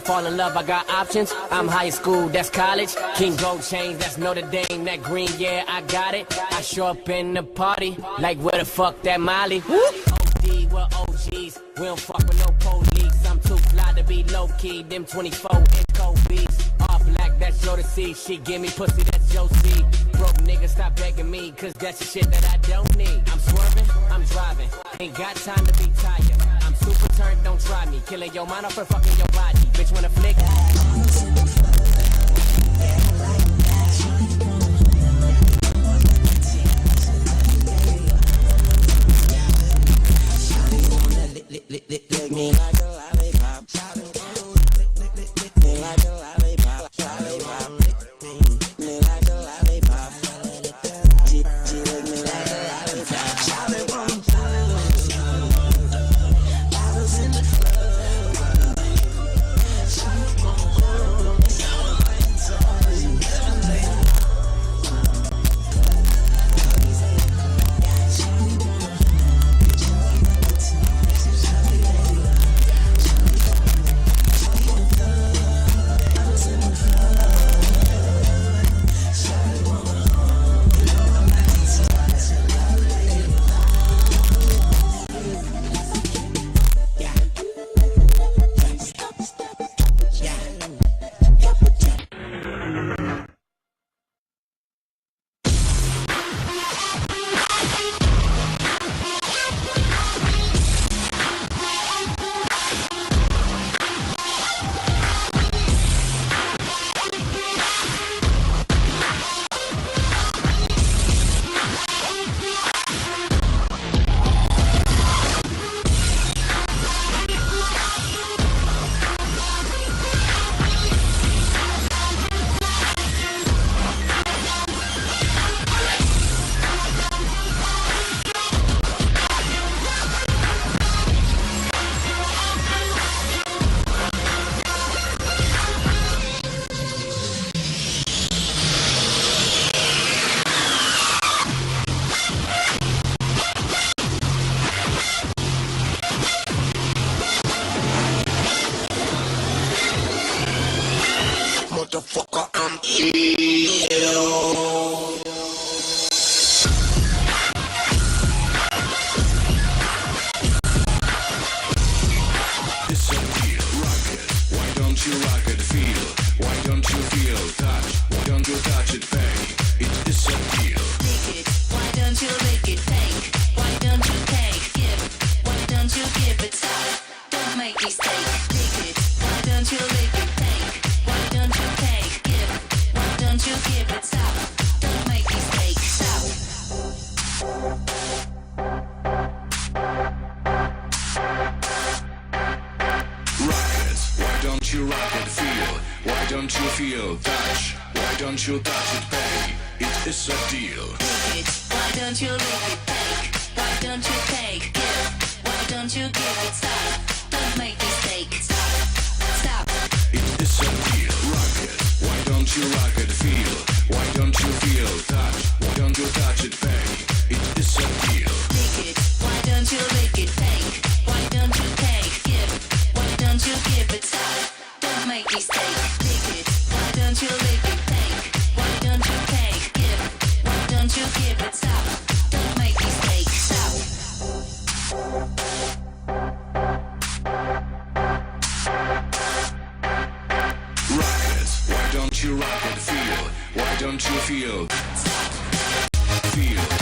fall in love, I got options. I'm high school, that's college. King Gold Chains, that's Notre Dame. That green, yeah, I got it. I show up in the party, like where the fuck that Molly? OD, we're OGs. We don't fuck with no police. I'm too fly to be low-key. Them 24-inch cold beats. All black, that's your to see. She give me pussy, that's your seed. Broke niggas, stop begging me, cause that's the shit that I don't need. I'm swerving, I'm driving. Ain't got time to be tired. I'm super turned, don't try me. Killing your mind off and fucking your body. Bitch, wanna flick? Lick me like a lollipop. Lick me like a lollipop. Lick me like a lollipop. She lick me like a lollipop. I was in the club. Motherfucker, I'm ill. It's a deal, rock it. Why don't you rock it, feel? Why don't you feel, touch? Why don't you touch it, babe? It is a deal. Lick it, why don't you lick it, take? Why don't you take, give? Why don't you give it, stop? Don't make me stay. Lick it, why don't you lick it, take? Why don't you take, give? Why don't you give it, stop? Don't make me stay, stop. Rock it. Why don't you rock it, feel? Why don't you feel, touch? Why don't you touch it, babe? It is a deal. Lick it, why don't you lick it, take? Why don't you take, give? Why don't you give it, stop? Don't make me stay, stop. Stop. It is a deal. Rock it. Why don't you rock it, feel? Why don't you feel, touch? Why don't you touch it, babe? It is a deal. Lick it, why don't you lick it, take? Why don't you take, give? Why don't you give it, stop? Don't make me stay. Lick it, why don't you lick it, take? Why don't you take, give? Why don't you give it, stop? Don't make me stay, stop. Rock it. Why don't you rock it, feel? Why don't you feel? Feel.